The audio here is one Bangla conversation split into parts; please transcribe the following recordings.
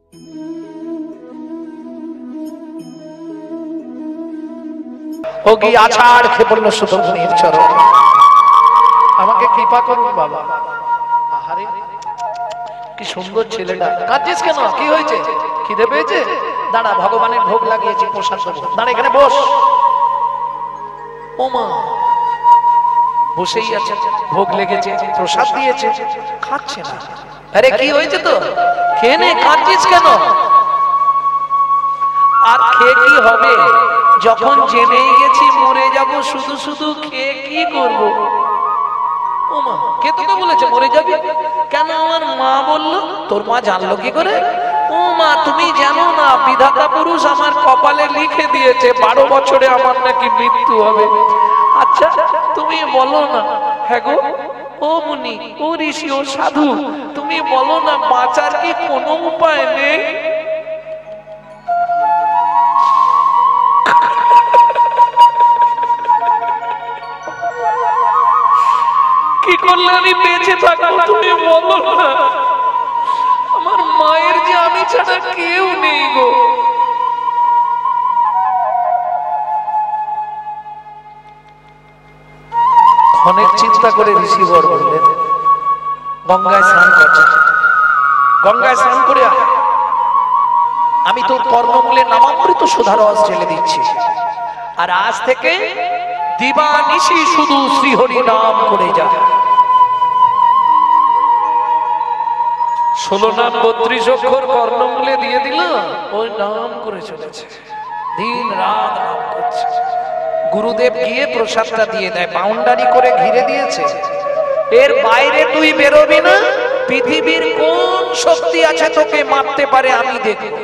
ও কি আছাড় খেয়ে পড়লো সুতমুনির চরণ। আমাকে কৃপা করুন বাবা। আহারে কি সুন্দর ছেলেটা, কাঁদছিস কেন? কি হয়েছে? খিদে পেয়েছে? দাঁড়া, ভগবানের ভোগ লাগিয়েছি, প্রসাদ দেবো। দাঁড়া, এখানে বস। ও মা, বসেই আছে, ভোগ লেগেছে, প্রসাদ দিয়েছে, খাচ্ছে না। আরে কি হয়েছে তো? খেয়ে নে, কাঁদছিস কেন? আর খেয়ে কি হবে? যখন জেনেই গেছি মরে যাব, শুধু শুধু খেয়ে কি করব? ও মা, কে তোকে বলেছে মরে যাবি? কেন? আমার মা বললো। তোর মা জানলো কি করে? ও মা, তুমি জানো না, বিধাতা পুরুষ আমার কপালে লিখে দিয়েছে 12 বছরে আমার নাকি মৃত্যু হবে। আচ্ছা তুমি বলো না। হ্যাঁ গো, ও মুনি, ও ঋষি, ও সাধু, তুমি বলো না, বাঁচার কি কোনো উপায় নেই? কি করলে আমি বেঁচে থাকবো তুমি বলো না? আমার মায়ের যে আমি ছাড়া কেউ নেই গো। অনেক চিন্তা করে ঋষিবর বললেন, গঙ্গায় স্নান করছে, গঙ্গায় স্নান করে আমি তোর কর্ণমূলে নামামৃত সুধারস ঢেলে দিচ্ছি, আর আজ থেকে দিবানিশি শুধু শ্রীহরি নাম করে যা। 16 নাম 32 অক্ষর কর্ণমূলে দিয়ে দিল, ওই নাম করে চলেছে, দিন রাত নাম করছে। গুরুদেব গিয়ে প্রসাদটা দিয়ে দেয়, বাউন্ডারি করে ঘিরে দিয়েছে, এর বাইরে তুই বেরোবি না। পৃথিবীর কোন শক্তি আছে তোকে মারতে পারে আমি দেখব।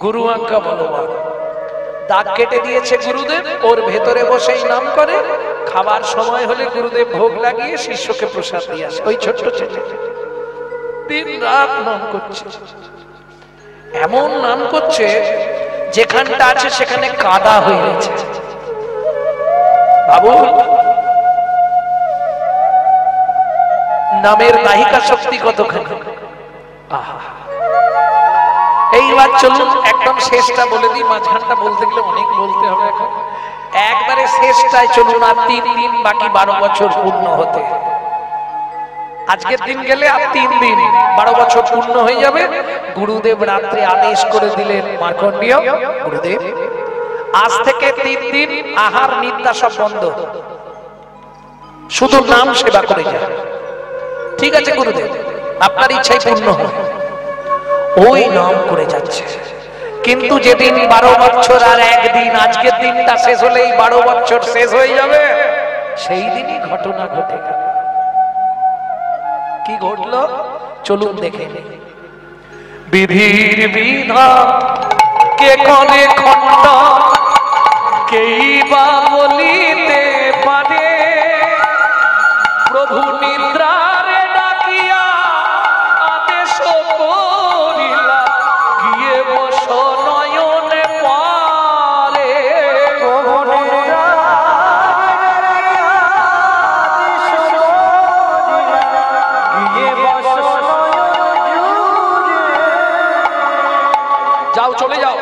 গুরু আজ্ঞা বলবান। দাগ কেটে দিয়েছে গুরুদেব, ওর ভেতরে বসেই নাম করে। খাবার সময় হলে গুরুদেব ভোগ লাগিয়ে শিষ্যকে প্রসাদ দিয়ে আসে। ওই ছোট্ট ছেলে দিন রাত নাম করছে, এমন নাম করছে যেখানটা আছে সেখানে কাদা হয়ে গেছে। বাবু, নামের দাহিকা শক্তি কতখানি! আহা, এইবার চলুন একদম শেষটা বলে দিই, মাঝখানটা বলতে গেলে অনেক বলতে হবে। এখন একবারে শেষটায় চলুন। আর 3 দিন বাকি 12 বছর পূর্ণ হতে। আজকের দিন গেলে আর 3 দিন 12 বছর পূর্ণ হয়ে যাবে। গুরুদেব রাত্রে আদেশ করে দিলেন, মার্কণ্ডেয় গুরুদেব আজ থেকে 3 দিন আহার নিদ্রা সব বন্ধ, শুধু নাম সেবা করে যায়। ঠিক আছে গুরুদেব, আপনার ইচ্ছাই পূর্ণ হয়। ওই নাম করে যাচ্ছে, কিন্তু যেদিন 12 বছর আর 1 দিন, আজকের দিনটা শেষ হলেই 12 বছর শেষ হয়ে যাবে, সেই দিনই ঘটনা ঘটে গেল। কি ঘটলো চলুন দেখে নিই। বিধির বিধান কে করে খণ্ড, কেই বা বলিতে পারে। প্রভু নিদ্রারে ডাকিয়া আদেশ করিলা, গিয়ে বস নয়নে পারে। প্রভু যাও, চলে যাও,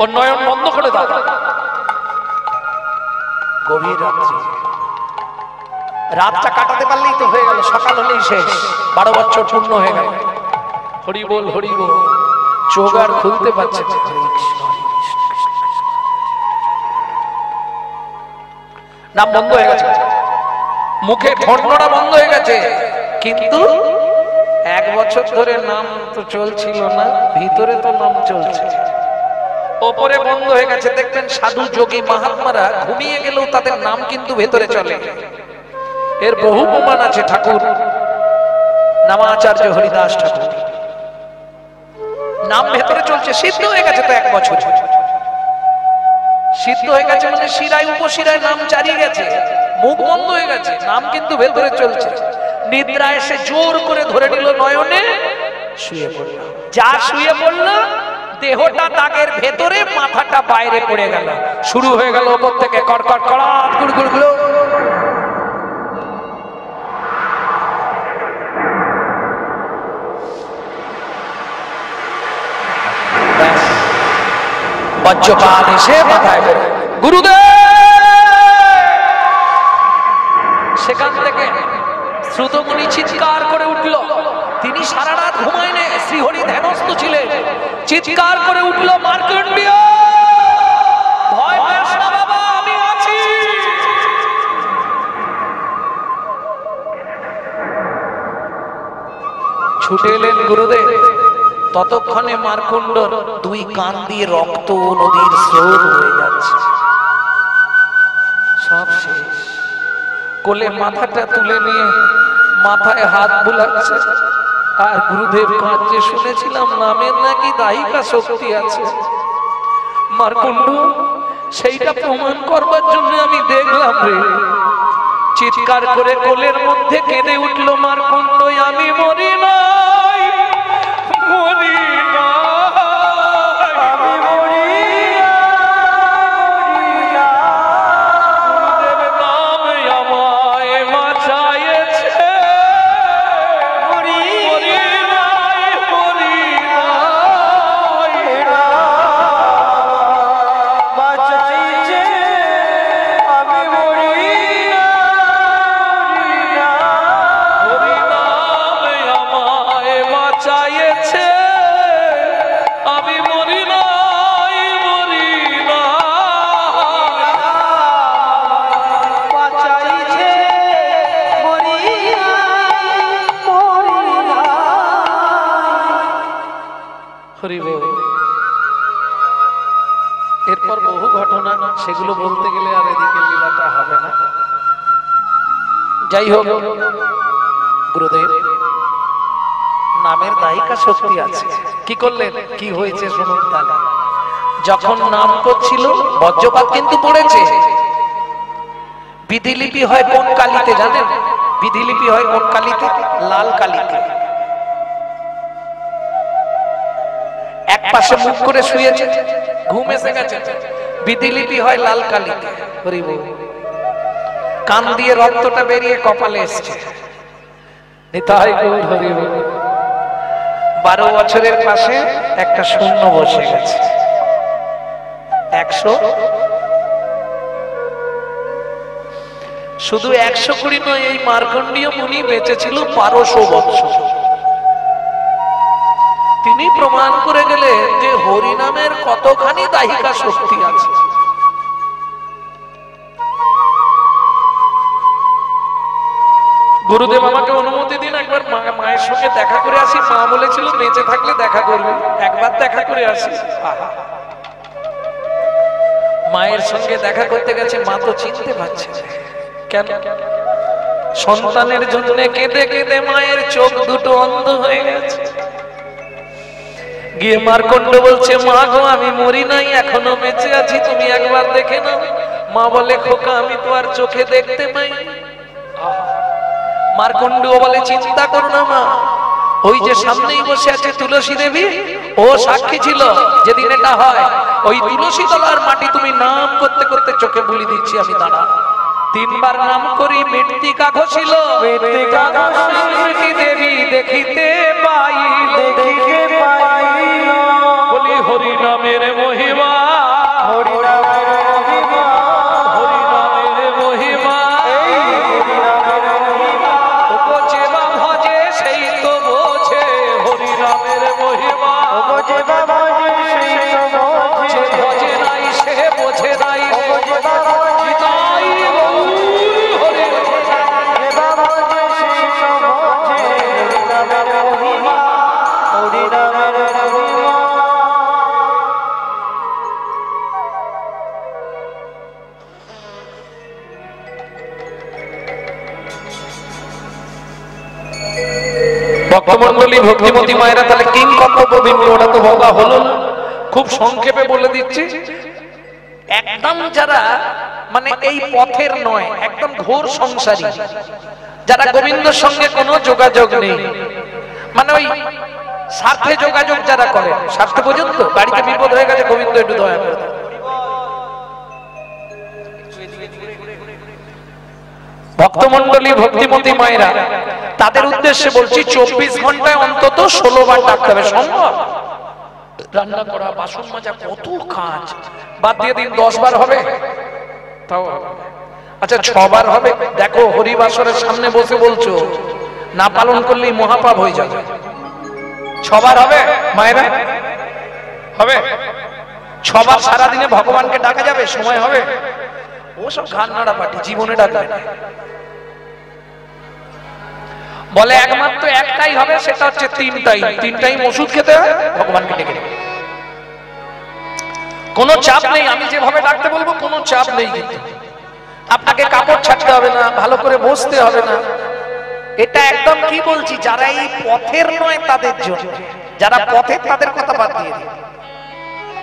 ওর নয়ন বন্ধ করে দাও। গভীর রাত্রি, রাতটা কাটাতে পারলেই তো হয়ে গেল, সকাল হলেই শেষ, 12 বছর পূর্ণ হয়ে গেল। হরি বল, হরি বল, চোখ আর খুলতে পারছে না। নাম বন্ধ হয়ে গেছে, মুখে ঠন্ডটা বন্ধ হয়ে গেছে, কিন্তু 1 বছর ধরে নাম তো চলছিল না, ভিতরে তো নাম চলছে। ওপরে বন্ধ হয়ে গেছে। দেখবেন সাধু যোগী মহাত্মারা ঘুমিয়ে গেলেও তাদের নাম কিন্তু ভেতরে চলে, এর বহু প্রমাণ আছে। ঠাকুর নামাচার্য হরিদাস ঠাকুর, নাম ভেতরে চলছে। সিদ্ধ হয়ে গেছে তো 1 বছর, সিদ্ধ হয়ে গেছে মানে শিরায় উপশিরায় নাম চারিয়ে গেছে, মুখ বন্ধ হয়ে গেছে, নাম কিন্তু ভেতরে চলছে। নিদ্রা এসে জোর করে ধরে নিল নয়নে, শুয়ে পড়ল। যা শুয়ে পড়ল, দেহটা দাগের ভেতরে, মাথাটা বাইরে পড়ে গেল। শুরু হয়ে গেল ওপর থেকে কড়কড় কড়াত গুড়গুড় গুলো। বজ্রপাত এসে মাথায় পড়ে। গুরুদেব! সেখান থেকে শ্রুতমুনি চিৎকার করে উঠল। তিনি সারা রাত ঘুমায়নি, শ্রীহরি ধ্যানস্থ ছিলেন। চিৎকার করে উঠল, মার্কণ্ডেয় ভয় পাস না বাবা, আমি আছি। ছুটে এলেন গুরুদেব। ততক্ষণে মার্কণ্ডর দুই কান দিয়ে রক্ত নদীর স্রোত হয়ে যাচ্ছে। সব শেষ। কোলে মাথাটা তুলে নিয়ে মাথায় হাত বুলাচ্ছে আর গুরুদেব কাঁদছে, শুনেছিলাম নামের নাকি দায়িকা শক্তি আছে। মার্কণ্ড, সেইটা প্রমাণ করবার জন্য আমি দেখলাম রে। চিৎকার করে কোলের মধ্যে কেঁদে উঠল মার্কণ্ড, আমি মরি নাই, মরি নাই, আমি মরি এরপর বহু ঘটনা, সেগুলো বলতে গেলে আর এদিকে লীলাটা হবে না। যাই হোক, গুরুদেব নামের দায়িকা শক্তি আছে। কি করলেন, কি হয়েছে শুনুন তাহলে। যখন নাম করছিল বজ্রপাত কিন্তু পড়েছে। বিধিলিপি হয় কোন কালিতে জানেন? বিধিলিপি হয় কোন কালিতে? লাল কালিতে। এক পাশে মুখ করে শুয়েছে, ঘুম এসে গেছে, বিধিলিপি হয় লাল কালিতে। হরি বল। কান দিয়ে রক্তটা বেরিয়ে কপালে এসছে। নিতাই গৌর হরি বল। 12 বছরের পাশে একটা শূন্য বসে গেছে। 100, শুধু 120 নয়, এই মার্কণ্ডীয় মুনি বেঁচে ছিল 1200 বছর। তিনি প্রমাণ করে গেলেন যে হরিনামের কতখানি দাহিকা শক্তি আছে। গুরুদেব আমাকে অনুমতি দিন, একবার মায়ের সঙ্গে দেখা করে আসি। মা বলেছিল বেঁচে থাকলে দেখা করবে, একবার দেখা করে আসি। মায়ের সঙ্গে দেখা করতে গেছে, মা তো চিনতে পারছে না। কেন? সন্তানের জন্য কেঁদে কেঁদে মায়ের চোখ দুটো অন্ধ হয়ে গেছে। গিয়ে মার্কণ্ড বলছে, মা গো আমি মরি নাই, এখনো বেঁচে আছি, তুমি একবার দেখে নাও। মা বলে, খোকা আমি তো আর চোখে দেখতে পাই। মার্কণ্ড বলে, চিন্তা করো না মা, ওই যে সামনেই বসে আছে তুলসী দেবী, ও সাক্ষী ছিল যেদিন এটা হয়। ওই তুলসী তলার মাটি তুমি নাম করতে করতে চোখে বুলি দিচ্ছি আমি, দাঁড়া। 3 বার নাম করি, মৃত্তিকা ঘষিল, দেবী দেখিতে পাইল, বলি হরি নামের মহিমা, হরি নামের মহিমা, হরি নামের মহিমা। বোঝে বা ভজে সেই তো বোঝে হরি নামের মহিমা, ভজে নাই সে বোঝে নাই। ভক্তমন্ডলী, ভক্তিমতী মায়েরা, তাহলে কিং কর্তব্য বিমূঢ়, ওটা তো বলা হলো না। খুব সংক্ষেপে বলে দিচ্ছি। একদম যারা মানে এই পথের নয়, একদম ঘোর সংসারী, যারা গোবিন্দর সঙ্গে কোনো যোগাযোগ নেই, মানে ওই স্বার্থে যোগাযোগ যারা করে, স্বার্থ পর্যন্ত বাড়িতে বিপদ হয়ে গেছে, গোবিন্দ একটু দয়া করে। ভক্তমন্ডলী, ভক্তিমতী মায়েরা, তাদের উদ্দেশ্যে বলছি, 24 ঘন্টায় অন্তত 16 বার ডাকতে হবে। সম্ভব? রান্না করা, বাসন মাজা, কত কাজ। বাদ দিয়ে দিন 10 বার হবে, তাও আচ্ছা 6 বার হবে। দেখো হরিবাসরের সামনে বসে বলছো, না পালন করলেই মহাপাপ হয়ে যাবে। 6 বার হবে মায়েরা? হবে? 6 বার সারাদিনে ভগবানকে ডাকা যাবে? সময় হবে? ওসব ঘাড় নাড়া পাটি, জীবনে ডাকবে না। বলে একমাত্র একটাই হবে, সেটা হচ্ছে 3 টাইম ওষুধ খেতে হয়, ভগবানকে ডেকে দেবে। কোনো চাপ নেই, আমি যেভাবে ডাকতে বলবো কোনো চাপ নেই। কিন্তু আপনাকে কাপড় ছাড়তে হবে না, ভালো করে বসতে হবে না। এটা একদম কি বলছি, যারা এই পথের নয় তাদের জন্য। যারা পথের তাদের কথা বাদ দিয়ে দিন,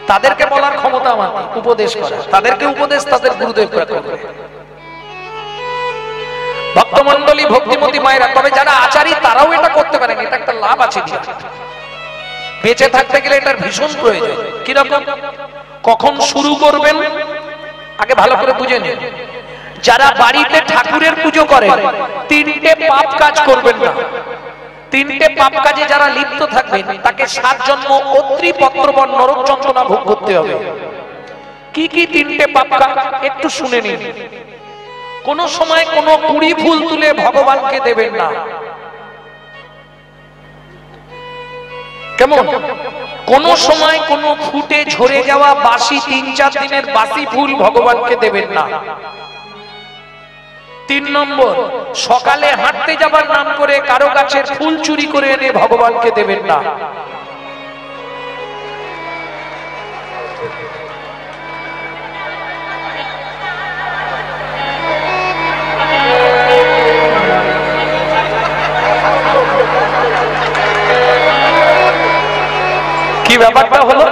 তাদেরকে বলার ক্ষমতা আমার নেই, উপদেশ করা। তাদেরকে উপদেশ তাদের গুরুদেব করবে। ভক্তমন্ডলী, ভক্তিমতী মায়েরা, তবে যারা আচারী তারাও এটা করতে পারেন। এটা একটা লাভ আছে, বেঁচে থাকতে গেলে এটার ভীষণ প্রয়োজন। কিরকম? কখন শুরু করবেন আগে ভালো করে বুঝে নিন। যারা বাড়িতে ঠাকুরের পুজো করে 3টে পাপ কাজ করবেন না। 3টে পাপ কাজে যারা লিপ্ত থাকবেন তাকে 7 জন্ম অত্রি পত্রবন নরক যন্ত্রণা ভোগ করতে হবে। কি কি 3টে পাপ কাজ একটু শুনে নিন। কোন সময় কোন কুড়ি ফুল তুলে ভগবানকে দেবেন না। কেমন? কোন সময় কোন ফুটে ঝরে যাওয়া বাসি 3-4 দিনের বাসি ফুল ভগবানকে দেবেন না। 3 নম্বর, সকালে হাঁটতে যাবার নাম করে কারো গাছের ফুল চুরি করে এনে ভগবানকে দেবেন না। কি ব্যাপারটা হলো?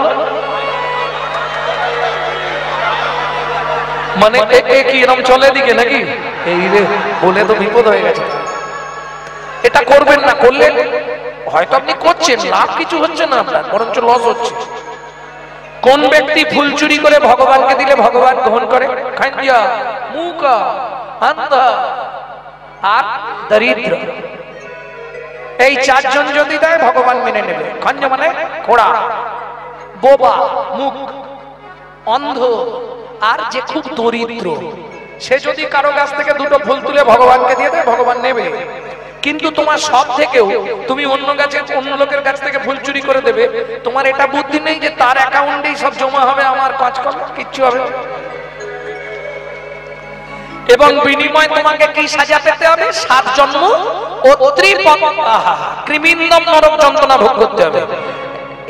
মানে কি এরকম চলে দিকে নাকি? এই রে, বলে তো বিপদ হয়ে গেছে। এটা করবেন না। করলে হয়তো আপনি করছেন, লাভ কিছু হচ্ছে না আপনার, বরঞ্চ লস হচ্ছে। কোন ব্যক্তি ফুল চুরি করে ভগবানকে দিলে ভগবান গ্রহণ করে? খাঞ্জা, মুকা, আন্ধা আর দরিদ্র। এই 4 জন যদি দেয় ভগবান মেনে নেবে। খাঞ্জা মানে খোড়া, বোবা, মুখ, অন্ধ আর যে খুব দরিদ্র, সে যদি কারো কাছ থেকে 2টো ফুল তুলে ভগবানকে দিয়ে দেয় ভগবান নেবে। কিন্তু তোমার সব থেকেও তুমি অন্য লোকের কাছ থেকে ফুল চুরি করে দেবে, তোমার এটা বুদ্ধি নেই যে তার অ্যাকাউন্টেই সব জমা হবে, আমার কাজ করলে কিচ্ছু হবে। এবং বিনিময় তোমাকে কি সাজা পেতে হবে? 7 জন্ম অত্রি কৃমিন্দম নরক যন্ত্রণা ভোগ করতে হবে।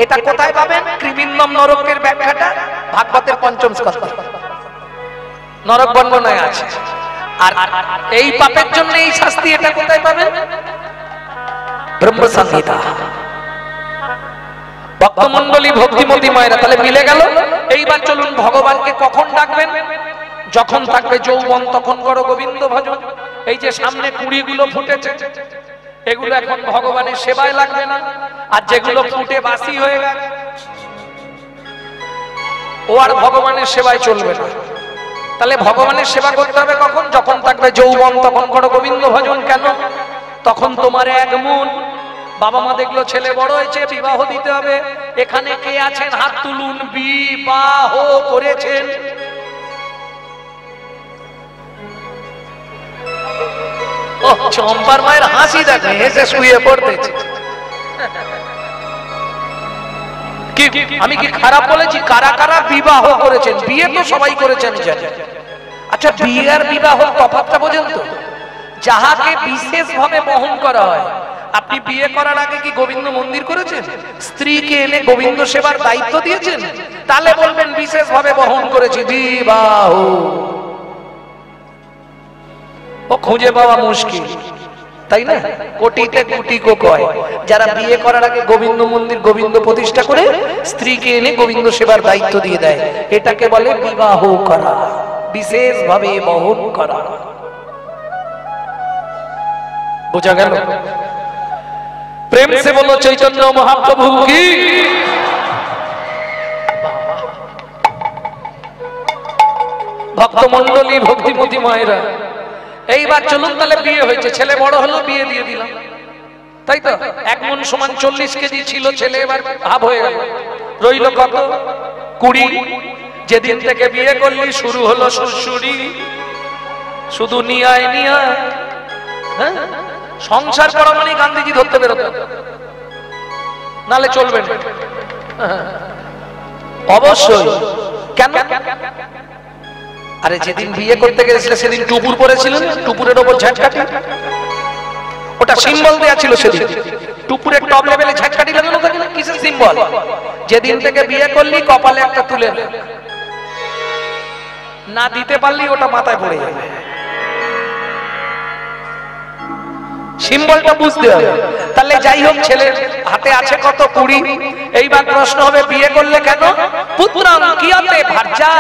এটা কোথায় পাবেন? কৃমিন্দম নরকের ব্যাখ্যাটা ভাগবতের 5ম স্কন্ধে নরক বর্ণনায় আছে। আর এই পাপের জন্য এই শাস্তি, এটা কোথায় পাবেন? ব্রহ্ম সংহিতা। ভক্তমন্ডলী, ভক্তিমতী মায়েরা, তাহলে মিলে গেল। এইবার চলুন ভগবানকে কখন ডাকবেন? যখন থাকবে যৌবন তখন করো গোবিন্দ ভজন। এই যে সামনে কুড়িগুলো ফুটেছে, এগুলো এখন ভগবানের সেবায় লাগবে না। আর যেগুলো ফুটে বাসি হয়ে গেল, ও আর ভগবানের সেবায় চলবে না। তাহলে ভগবানের সেবা করতে হবে কখন? যখন থাকবে যৌবন তখন করো গোবিন্দ ভজন। কেন? তখন তোমার এক মন। বাবা মা দেখলো ছেলে বড় হয়েছে, বিবাহ দিতে হবে। এখানে কে আছেন? হাত তুলুন। বিবাহ করেছেন। চম্পার মায়ের হাসি দেখে, হেসে শুয়ে পড়তেছে। আমি কি খারাপ বলেছি? কারা কারা বিবাহ করেছেন? বিয়ে তো সবাই করেছেন জানেন। আচ্ছা, বিয়ে আর বিবাহ তফাৎটা বোঝেন তো? যাহাকে বিশেষ ভাবে বহন করা হয়, আপনি বিয়ে করার আগে কি গোবিন্দ মন্দির করেছেন? স্ত্রীকে এনে গোবিন্দ সেবার দায়িত্ব দিয়েছেন? তাহলে বলবেন বিশেষ ভাবে বহন করেছি। বিবাহ ও খুঁজে পাওয়া মুশকিল, তাই না? কোটিতে কোটি কো কয়। যারা বিয়ে করার আগে গোবিন্দ মন্দির, গোবিন্দ প্রতিষ্ঠা করে স্ত্রীকে এনে গোবিন্দ সেবার দায়িত্ব দিয়ে দেয়, এটাকে বলে বিবাহ করা, বিশেষ ভাবে বহন করা। বোঝা গেল? প্রেম সে বলো চৈতন্য মহাপ্রভু কি। ভক্তমন্ডলী, ভক্তিমতী মায়েরা, এইবার চলুন। তাহলে বিয়ে হয়েছে, ছেলে বড় হলো, বিয়ে দিয়ে দিলাম, তাই তো? 1 মণ সমান 40 কেজি ছিল ছেলে, এবার হাফ হয়ে গেল। রইল কত? 20। যেদিন থেকে বিয়ে করলি শুরু হলো সুরসুরি, শুধু নিয়ায় নিয়ায়। হ্যাঁ, সংসার করা মানে গান্ধীজি ধরতে বেরোতে, নালে চলবে না। অবশ্যই। কেন? আরে যেদিন বিয়ে করতে গেছিলে সেদিন টুপুর পরেছিলেন, টুপুরের ওপর ঝাঁটকাটি, ওটা সিম্বল দেয়া ছিল সেদিন। টুপুরের টপ লেভেলে ঝাঁটকাটি লাগানো থাকে না, কিসের সিম্বল? যেদিন থেকে বিয়ে করলি কপালে একটা তুলে না দিতে পারলি ওটা মাথায় পড়ে যাবে। সিম্বলটা বুঝতে হবে। তাহলে যাই হোক, ছেলের হাতে আছে কত? 20। এইবার প্রশ্ন হবে বিয়ে করলে কেন? পুত্রং কিয়াতে ভার্যা,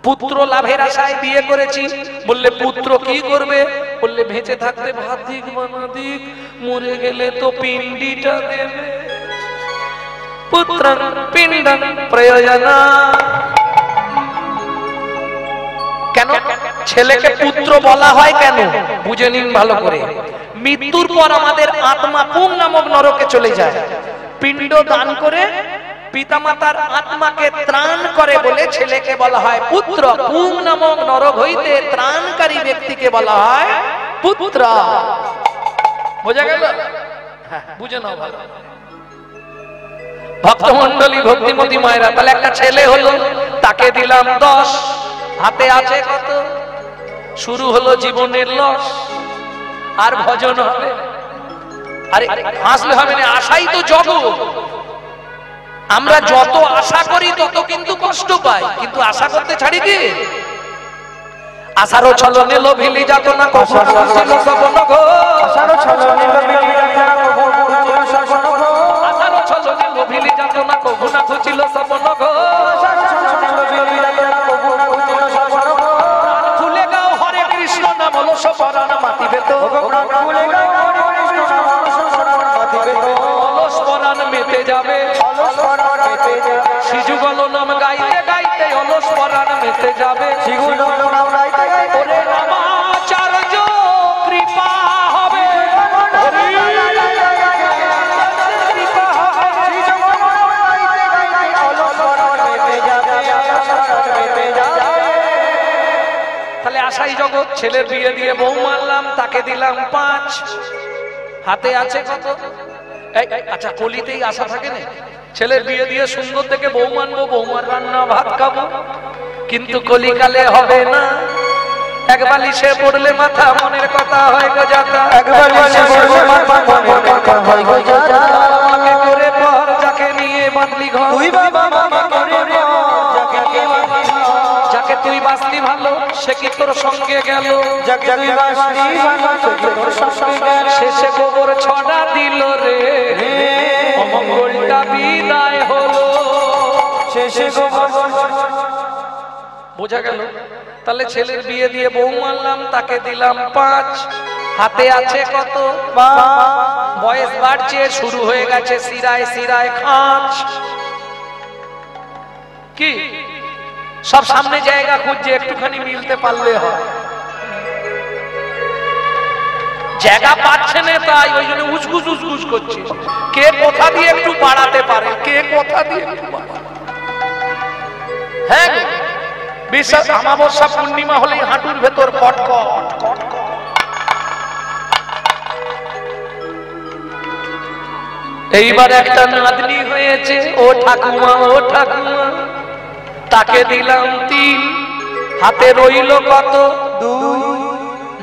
পুত্র লাভের আশায় বিয়ে করেছি। বললে পুত্র কি করবে? বললে ভেঁচে থাকতে ভাত দিক বানা দিক, মরে গেলে তো পিণ্ডিটা দেবে। পুত্রং পিণ্ডং প্রয়োজনা। কেন ছেলেকে পুত্র বলা হয় কেন বুঝে নিন ভালো করে। মৃত্যুর পর আমাদের আত্মা পুং নামক নরকে চলে যায়, পিণ্ড দান করে পিতামাতার আত্মাকে ত্রাণ করে বলে ছেলেকে বলা হয় পুত্র। পুং নামক নরক হইতে ত্রাণকারী ব্যক্তিকে বলা হয় পুত্র। বোঝা গেল? বুঝে নাও ভালো। ভক্তমন্ডলী, ভক্তিমতী মায়েরা, তাহলে একটা ছেলে হলো, তাকে দিলাম 10, হাতে আছে কত? শুরু হলো জীবনের লস। আর ভজন হবে? আরে হাসলে হবে না, আশাই তো জগৎ। আমরা যত আশা করি তত কিন্তু কষ্ট পাই, কিন্তু আশা করতে ছাড়ি কি? আশারও ছলনে লোভিলি যাত না কখনো ছিল সপন গো, আশারও ছলনে লোভিলি যাত না কখনো ছিল সপন গো, আশারও ছলনে লোভিলি যাত না কখনো ছিল সপন গো, আশারও ছলনে লোভিলি যাত না কখনো ছিল সপন গো। ফুলে গাও হরে কৃষ্ণ নাম হলো সপরান মাতিবে তো, ফুলে গাও হরে কৃষ্ণ নাম হলো সপরান মাতিবে তো, অলস পরাণ মেতে যাবে, অলস পরাণ মেতে যাবে। সিজুগল নাম গাইতে গাইতে অলস পরাণ মেতে যাবে, সিজুগল নাম গাইতে গাইতে ওরে রামাচার্য কৃপা হবে, কৃপা হবে। সিজুগল নাম গাইতে গাইতে অলস পরাণ মেতে যাবে, অলস পরাণ মেতে যাবে। তাহলে আশাই জগৎ। ছেলের বিয়ে দিয়ে বউ মানলাম, তাকে দিলাম 5, হাতে আছে কত? আচ্ছা, কলিতেই আশা থাকে না? ছেলের বিয়ে দিয়ে সুন্দর থেকে বউ মানবো, বৌমার রান্না ভাত খাবো, কিন্তু কলিকালে হবে না। এক বালিশে পড়লে মাথা মনের কথা হয় গো যাতা, এক বালিশে পড়লে মাথা মনের কথা হয় গো যাতা। আমাকে করে পর যাকে নিয়ে বাঁধলি ঘর, তুই বাবা আমাকে করে পর যাকে নিয়ে বাঁধলি ঘর, যাকে তুই বাঁচলি ভালো সে কি তোর সঙ্গে গেল, যাকে তুই বাঁচলি ভালো সে কি তোর সঙ্গে গেল। শেষে গোবর ছড়া দিল রে, অমঙ্গলটা বিদায় হলো, শেষে গোবর। বোঝা গেল? তাহলে ছেলের বিয়ে দিয়ে বউ মানলাম, তাকে দিলাম 5, হাতে আছে কত? বয়স বাড়ছে, শুরু হয়ে গেছে শিরায় শিরায় খাঁচ। কি সব সামনে জায়গা খুঁজছে, একটুখানি মিলতে পারলে হয়, জায়গা পাচ্ছে না, তাই ওই জন্য উসগুস উসগুস করছে। কে কোথা দিয়ে একটু বাড়াতে পারে, কে কোথা দিয়ে একটু বাড়াতে। হ্যাঁ, বিশ্বাস অমাবস্যা পূর্ণিমা হলেই হাঁটুর ভেতর কটকট কটকট। এইবার একটা নাতনি হয়েছে, ও ঠাকুমা ও ঠাকুমা, তাকে দিলাম 3, হাতে রইল কত? 2।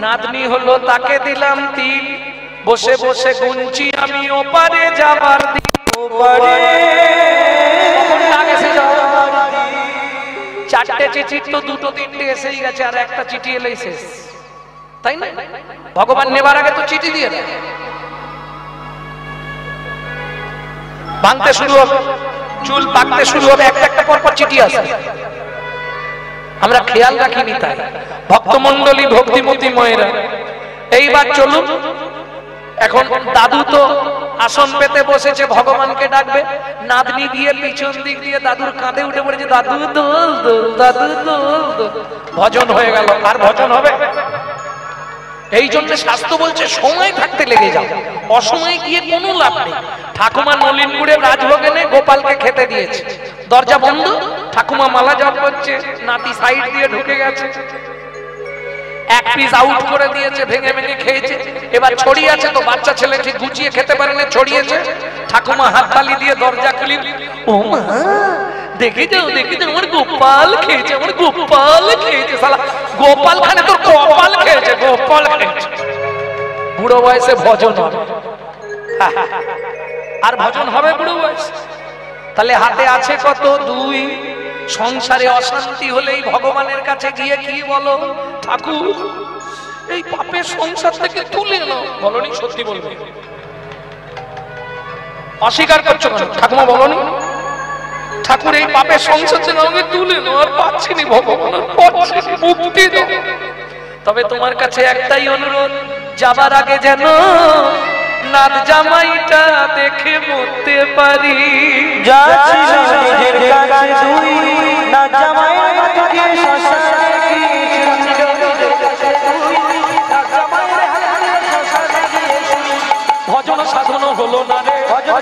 নাতনি হলো, তাকে দিলাম 3, বসে বসে গুনছি আমি ওপারে যাবার দিন, ওপারে 4টে চিঠি তো 2টো 3টে এসেই গেছে, আর একটা চিঠি এলেই শেষ, তাই না? ভগবান নেবার আগে তো চিঠি দিয়ে দেয়। ভাঙতে শুরু হবে, চুল পাকতে শুরু হবে, একটা একটা পর পর চিঠি আসে, আমরা খেয়াল রাখিনি তাই। ভক্তমন্ডলী, ভক্তিমতী মায়েরা, এইবার চলুন। এখন দাদু তো আসন পেতে বসেছে, ভগবানকে ডাকবে। নাতনি দিয়ে পিছন দিক দিয়ে দাদুর কাঁধে উঠে পড়েছে, দাদু দোল দোল, দাদু দোল দোল। ভজন হয়ে গেল, আর ভজন হবে? এই জন্য শাস্ত্র বলছে সময় থাকতে লেগে যাও, অসময়ে গিয়ে কোনো লাভ নেই। ঠাকুমা নলিনপুরে রাজভোগেনে গোপালকে খেতে দিয়েছে, দরজা বন্ধ, ঠাকুমা মালা জপ করছে, নাতি সাইড দিয়ে ঢুকে গেছে, এক পিস আউট করে দিয়েছে, ভেঙে ভেঙে খেয়েছে। এবার ছড়িয়ে আছে তো বাচ্চা ছেলে ঠিক গুছিয়ে খেতে পারে না, ছড়িয়েছে। ঠাকুমা হাততালি দিয়ে দরজা খুলি, ও মা দেখে যাও দেখে যাও, আমার গোপাল খেয়েছে, আমার গোপাল খেয়েছে। শালা গোপাল খানে তোর কপাল খেয়েছে, গোপাল খেয়েছে। বুড়ো বয়সে ভজন হবে, আর ভজন হবে বুড়ো বয়সে? তাহলে হাতে আছে কত? 2। সংসারে অশান্তি হলেই ভগবানের কাছে গিয়ে কি বলো? ঠাকুর এই পাপের সংসার থেকে তুলে নাও। বলনি? সত্যি বলবে? অস্বীকার করছো কেন? ঠাকুমা বলনি? ঠাকুর এই পাপের সংসার থেকে আমাকে তুলে নাও, আর পাচ্ছি না ভগবান, আর পাচ্ছি না, মুক্তি দাও। তবে তোমার কাছে একটাই অনুরোধ, যাবার আগে যেন নাত জামাইটা দেখে মরতে পারি। ভজন সাধন হলো না রে, ভজন